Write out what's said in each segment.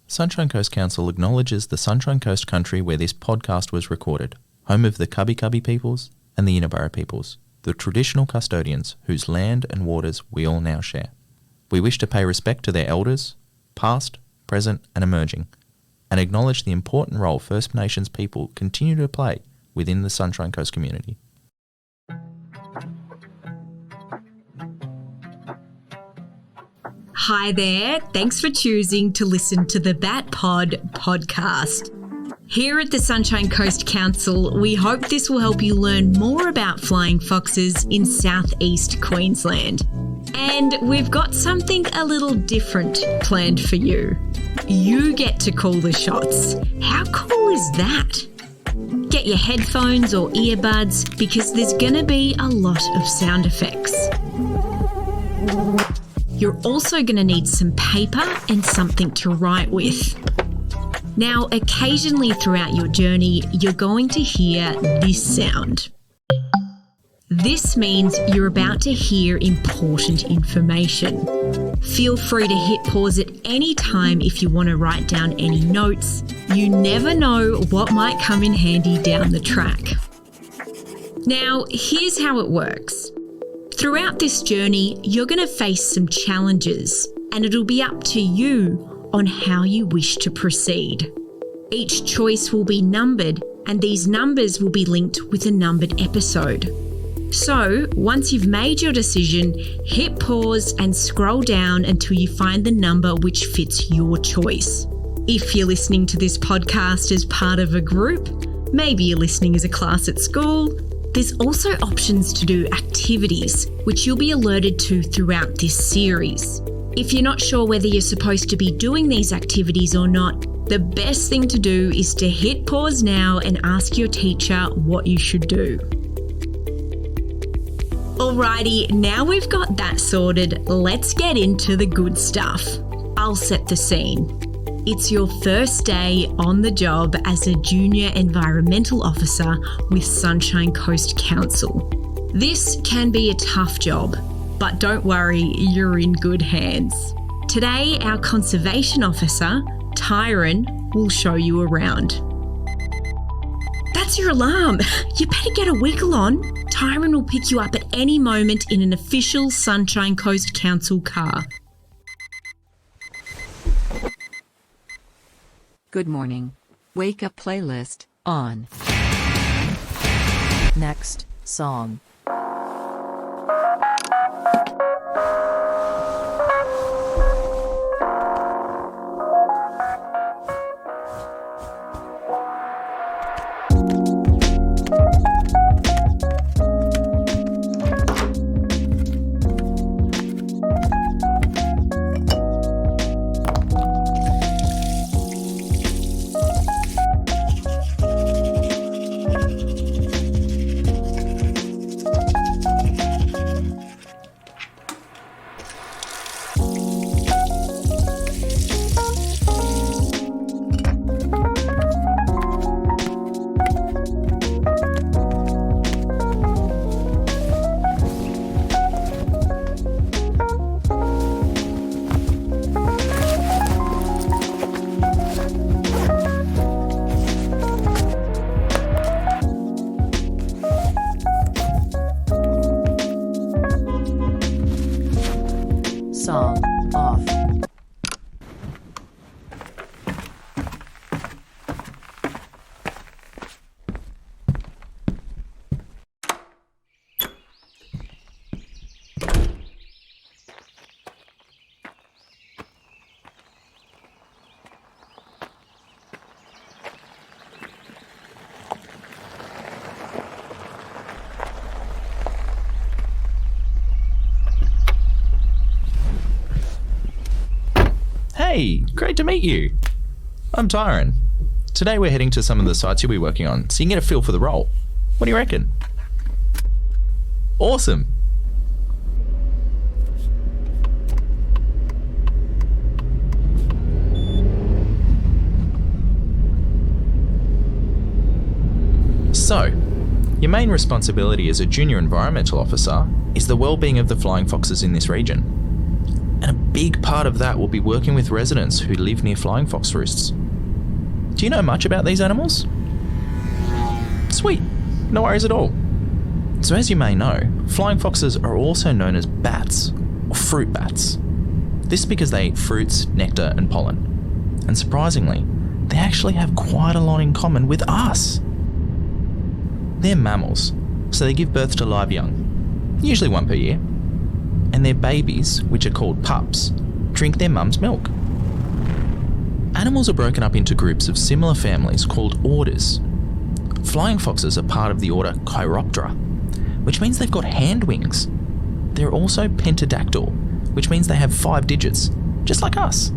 Sunshine Coast Council acknowledges the Sunshine Coast country where this podcast was recorded, home of the Cubby Cubby peoples and the Inabara peoples, the traditional custodians whose land and waters we all now share. We wish to pay respect to their elders, past, present and emerging, and acknowledge the important role First Nations people continue to play within the Sunshine Coast community. Hi there, thanks for choosing to listen to the Bat Pod podcast. Here at the Sunshine Coast Council, we hope this will help you learn more about flying foxes in southeast Queensland. And we've got something a little different planned for you. You get to call the shots. How cool is that? Get your headphones or earbuds because there's gonna be a lot of sound effects. You're also going to need some paper and something to write with. Now, occasionally throughout your journey, you're going to hear this sound. This means you're about to hear important information. Feel free to hit pause at any time if you want to write down any notes. You never know what might come in handy down the track. Now, here's how it works. Throughout this journey, you're going to face some challenges, and it'll be up to you on how you wish to proceed. Each choice will be numbered, and these numbers will be linked with a numbered episode. So, once you've made your decision, hit pause and scroll down until you find the number which fits your choice. If you're listening to this podcast as part of a group, maybe you're listening as a class at school, there's also options to do activities, which you'll be alerted to throughout this series. If you're not sure whether you're supposed to be doing these activities or not, the best thing to do is to hit pause now and ask your teacher what you should do. Alrighty, now we've got that sorted, let's get into the good stuff. I'll set the scene. It's your first day on the job as a junior environmental officer with Sunshine Coast Council. This can be a tough job, but don't worry, you're in good hands. Today, our conservation officer, Tyron, will show you around. That's your alarm. You better get a wiggle on. Tyron will pick you up at any moment in an official Sunshine Coast Council car. Good morning. Wake up playlist on. Next song. Song off. Hey, great to meet you. I'm Tyron. Today we're heading to some of the sites you'll be working on so you can get a feel for the role. What do you reckon? Awesome. So, your main responsibility as a junior environmental officer is the well-being of the flying foxes in this region. And a big part of that will be working with residents who live near flying fox roosts. Do you know much about these animals? Sweet, no worries at all. So as you may know, flying foxes are also known as bats, or fruit bats. This is because they eat fruits, nectar and pollen. And surprisingly, they actually have quite a lot in common with us. They're mammals, so they give birth to live young, usually one per year. And their babies, which are called pups, drink their mum's milk. Animals are broken up into groups of similar families called orders. Flying foxes are part of the order Chiroptera, which means they've got hand wings. They're also pentadactyl, which means they have 5 digits, just like us.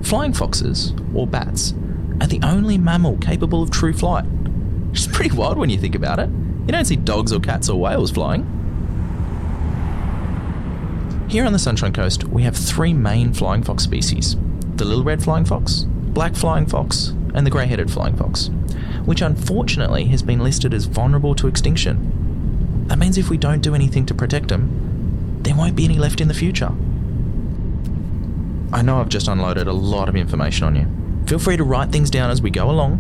Flying foxes, or bats, are the only mammal capable of true flight, which is pretty wild when you think about it. You don't see dogs or cats or whales flying. Here on the Sunshine Coast, we have 3 main flying fox species: the little red flying fox, black flying fox, and the grey-headed flying fox, which unfortunately has been listed as vulnerable to extinction. That means if we don't do anything to protect them, there won't be any left in the future. I know I've just unloaded a lot of information on you. Feel free to write things down as we go along.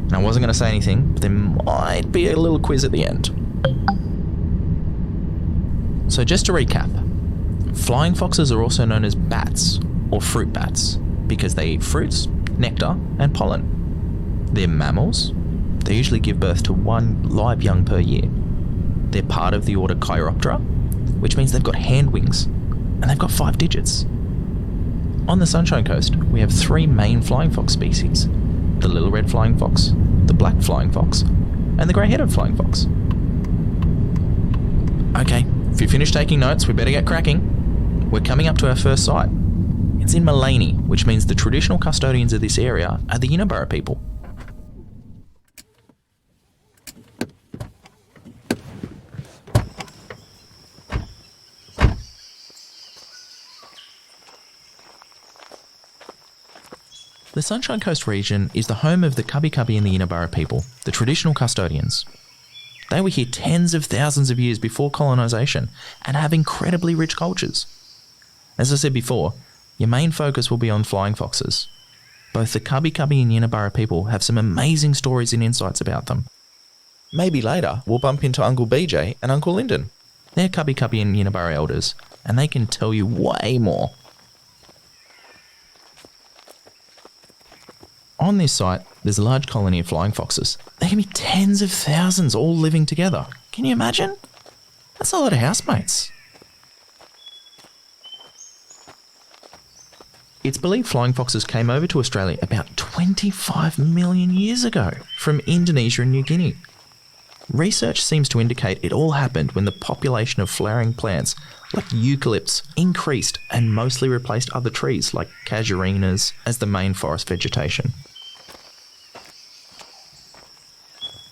And I wasn't going to say anything, but there might be a little quiz at the end. So just to recap, flying foxes are also known as bats, or fruit bats, because they eat fruits, nectar and pollen. They're mammals. They usually give birth to 1 live young per year. They're part of the order Chiroptera, which means they've got hand wings, and they've got 5 digits. On the Sunshine Coast, we have 3 main flying fox species: the little red flying fox, the black flying fox, and the grey-headed flying fox. Okay, if you finished taking notes, we better get cracking. We're coming up to our first site. It's in Maleny, which means the traditional custodians of this area are the Yinambara people. The Sunshine Coast region is the home of the Kabi Kabi and the Yinambara people, the traditional custodians. They were here tens of thousands of years before colonisation and have incredibly rich cultures. As I said before, your main focus will be on flying foxes. Both the Kabi Kabi and Yinambara people have some amazing stories and insights about them. Maybe later we'll bump into Uncle BJ and Uncle Lyndon. They're Kabi Kabi and Yinambara elders, and they can tell you way more. On this site, there's a large colony of flying foxes. There can be tens of thousands all living together. Can you imagine? That's a lot of housemates. It's believed flying foxes came over to Australia about 25 million years ago from Indonesia and New Guinea. Research seems to indicate it all happened when the population of flowering plants like eucalypts increased and mostly replaced other trees like casuarinas as the main forest vegetation.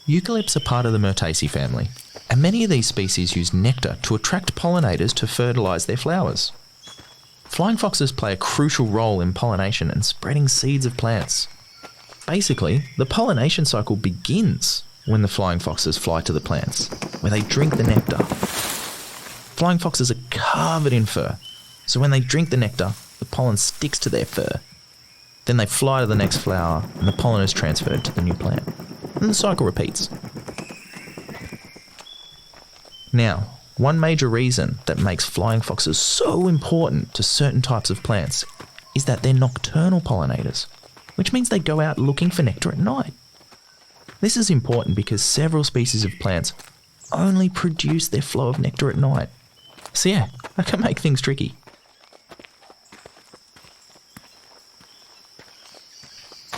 Eucalypts are part of the Myrtaceae family, and many of these species use nectar to attract pollinators to fertilise their flowers. Flying foxes play a crucial role in pollination and spreading seeds of plants. Basically, the pollination cycle begins when the flying foxes fly to the plants, where they drink the nectar. Flying foxes are covered in fur, so when they drink the nectar, the pollen sticks to their fur. Then they fly to the next flower and the pollen is transferred to the new plant. And the cycle repeats. Now, one major reason that makes flying foxes so important to certain types of plants is that they're nocturnal pollinators, which means they go out looking for nectar at night. This is important because several species of plants only produce their flow of nectar at night. So yeah, that can make things tricky.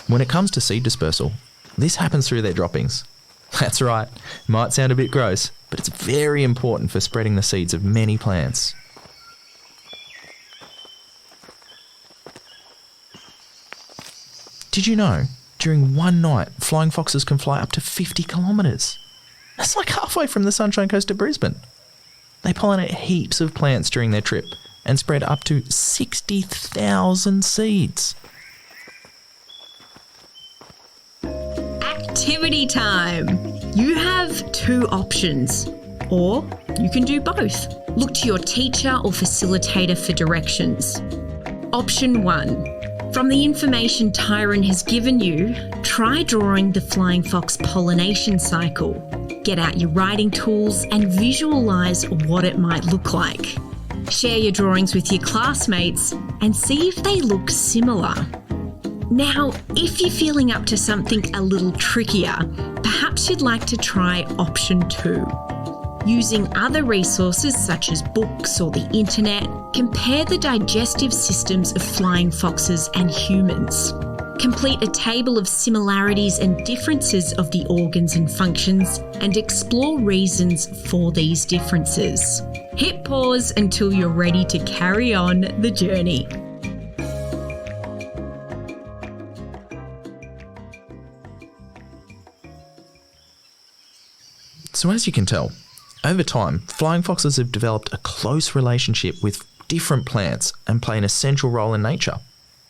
When it comes to seed dispersal, this happens through their droppings. That's right, it might sound a bit gross, but it's very important for spreading the seeds of many plants. Did you know, during one night, flying foxes can fly up to 50 kilometres? That's like halfway from the Sunshine Coast to Brisbane. They pollinate heaps of plants during their trip and spread up to 60,000 seeds. Activity time. You have 2 options. Or you can do both. Look to your teacher or facilitator for directions. Option 1. From the information Tyron has given you, try drawing the flying fox pollination cycle. Get out your writing tools and visualise what it might look like. Share your drawings with your classmates and see if they look similar. Now, if you're feeling up to something a little trickier, perhaps you'd like to try option 2. Using other resources such as books or the internet, compare the digestive systems of flying foxes and humans. Complete a table of similarities and differences of the organs and functions and explore reasons for these differences. Hit pause until you're ready to carry on the journey. So as you can tell, over time, flying foxes have developed a close relationship with different plants and play an essential role in nature.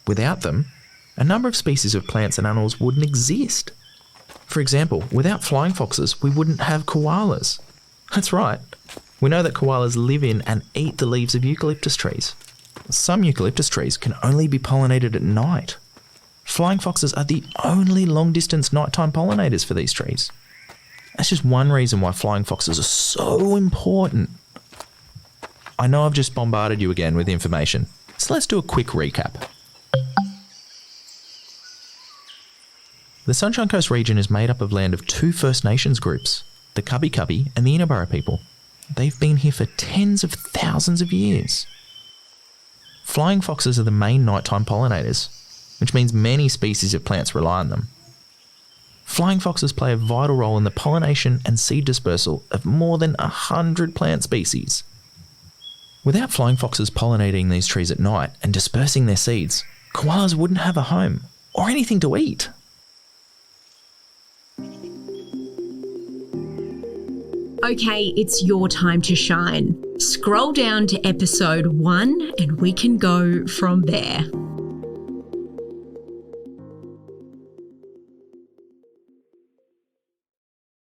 Without them, a number of species of plants and animals wouldn't exist. For example, without flying foxes, we wouldn't have koalas. That's right. We know that koalas live in and eat the leaves of eucalyptus trees. Some eucalyptus trees can only be pollinated at night. Flying foxes are the only long-distance nighttime pollinators for these trees. That's just one reason why flying foxes are so important. I know I've just bombarded you again with information, so let's do a quick recap. The Sunshine Coast region is made up of land of 2 First Nations groups, the Kabi Kabi and the Inabara people. They've been here for tens of thousands of years. Flying foxes are the main nighttime pollinators, which means many species of plants rely on them. Flying foxes play a vital role in the pollination and seed dispersal of more than 100 plant species. Without flying foxes pollinating these trees at night and dispersing their seeds, koalas wouldn't have a home or anything to eat. Okay, it's your time to shine. Scroll down to episode 1 and we can go from there.